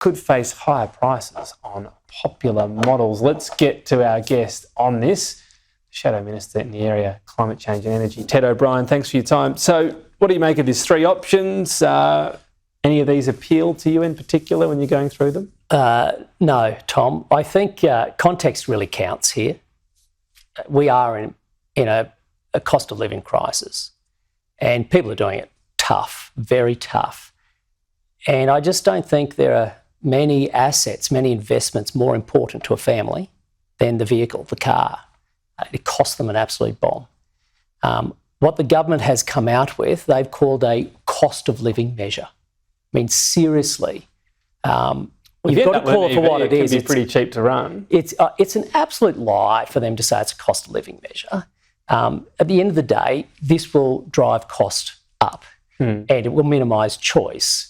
could face higher prices on popular models. Let's get to our guest on this, Shadow Minister in the area, Climate Change and Energy, Ted O'Brien. Thanks for your time. So what do you make of these three options? Any of these appeal to you in particular when you're going through them? No, Tom. I think context really counts here. We are in a cost of living crisis and people are doing it tough, very tough. And I just don't think there are many assets, many investments more important to a family than the vehicle, the car. It costs them an absolute bomb. What the government has come out with, they've called a cost of living measure. I mean, seriously, you've got to call it for what it is. It can be pretty cheap to run. It's an absolute lie for them to say it's a cost of living measure. At the end of the day, this will drive cost up and it will minimise choice.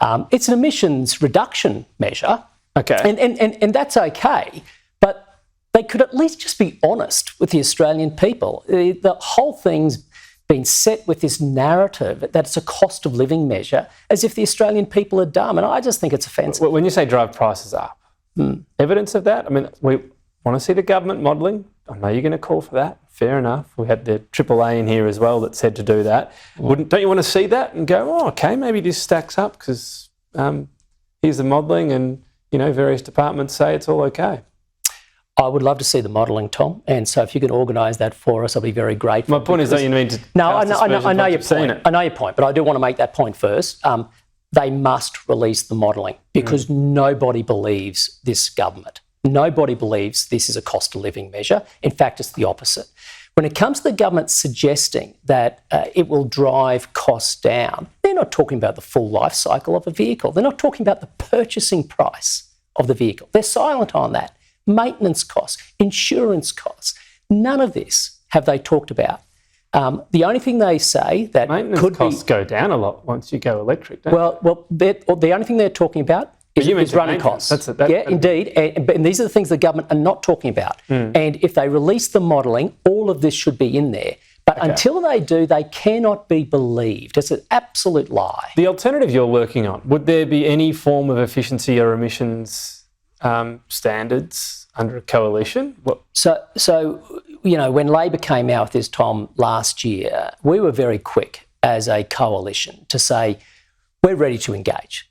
It's an emissions reduction measure. Okay. And that's okay. But they could at least just be honest with the Australian people. The whole thing's been set with this narrative that it's a cost of living measure as if the Australian people are dumb. And I just think it's offensive. When you say drive prices up, evidence of that? I mean, we want to see the government modelling. I know you're going to call for that. Fair enough. We had the AAA in here as well that said to do that. Don't you want to see that and go, oh, okay, maybe this stacks up because here's the modelling and, you know, various departments say it's all okay. I would love to see the modelling, Tom, and so if you can organise that for us, I'll be very grateful. My point is, don't you mean to? No, I know your point. I know your point, but I do want to make that point first. They must release the modelling because nobody believes this government. Nobody believes this is a cost of living measure. In fact, it's the opposite. When it comes to the government suggesting that it will drive costs down, they're not talking about the full life cycle of a vehicle. They're not talking about the purchasing price of the vehicle. They're silent on that. Maintenance costs, insurance costs, none of this have they talked about. The only thing they say that maintenance costs go down a lot once you go electric, don't they? Well, the only thing they're talking about is running costs. Indeed. And these are the things the government are not talking about. And if they release the modelling, all of this should be in there. But until they do, they cannot be believed. It's an absolute lie. The alternative you're working on, would there be any form of efficiency or emissions standards under a coalition? So, you know, when Labor came out with this, Tom, last year, we were very quick as a coalition to say, we're ready to engage.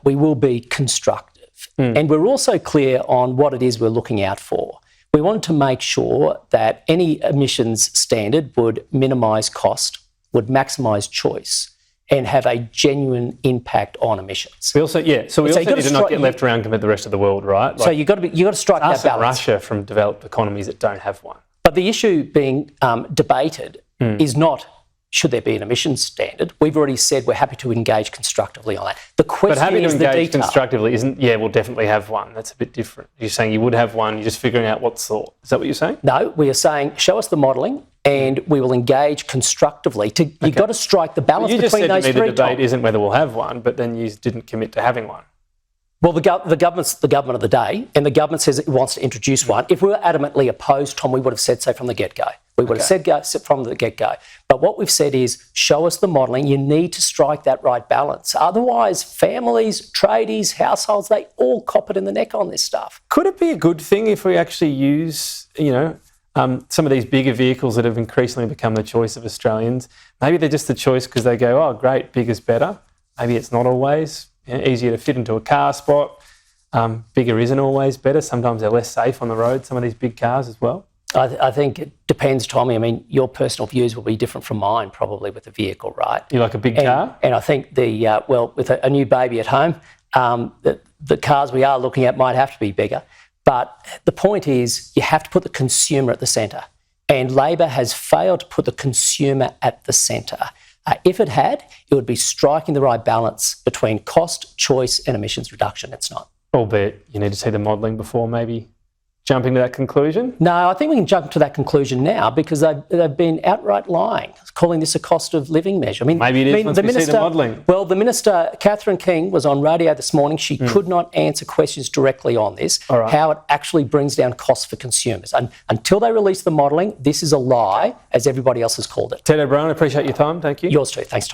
We will be constructive. And we're also clear on what it is we're looking out for. We want to make sure that any emissions standard would minimise cost, would maximise choice, and have a genuine impact on emissions. We also need to not get left around compared to the rest of the world, right? Like, so you've got to strike that balance. Russia from developed economies that don't have one. But the issue being debated is not should there be an emissions standard. We've already said we're happy to engage constructively on that. The question is the detail. But happy to engage constructively isn't, we'll definitely have one. That's a bit different. You're saying you would have one, you're just figuring out what sort. Is that what you're saying? No, we are saying show us the modelling and we will engage constructively. You've got to strike the balance between those three. You just said to me the debate isn't whether we'll have one, but then you didn't commit to having one. Well, the government's the government of the day, and the government says it wants to introduce one. If we were adamantly opposed, Tom, we would have said so from the get-go. We would have said from the get-go. But what we've said is show us the modelling. You need to strike that right balance. Otherwise, families, tradies, households, they all cop it in the neck on this stuff. Could it be a good thing if we actually use, some of these bigger vehicles that have increasingly become the choice of Australians? Maybe they're just the choice because they go, oh, great, bigger's better. Maybe it's not always. Easier to fit into a car spot. Bigger isn't always better. Sometimes they're less safe on the road, some of these big cars as well. I think it depends, Tommy. I mean, your personal views will be different from mine probably with the vehicle, right? You like a big car? And I think with a new baby at home, the cars we are looking at might have to be bigger. But the point is you have to put the consumer at the centre. And Labor has failed to put the consumer at the centre. If it had, it would be striking the right balance between cost, choice and emissions reduction. It's not. Albeit you need to see the modelling before maybe jumping to that conclusion? No, I think we can jump to that conclusion now because they've been outright lying, calling this a cost of living measure. I mean, maybe it is once we see the modelling. Well, the Minister, Catherine King, was on radio this morning. She could not answer questions directly on this, how it actually brings down costs for consumers. And until they release the modelling, this is a lie, as everybody else has called it. Ted O'Brien, I appreciate your time. Thank you. Yours too. Thanks, Tom.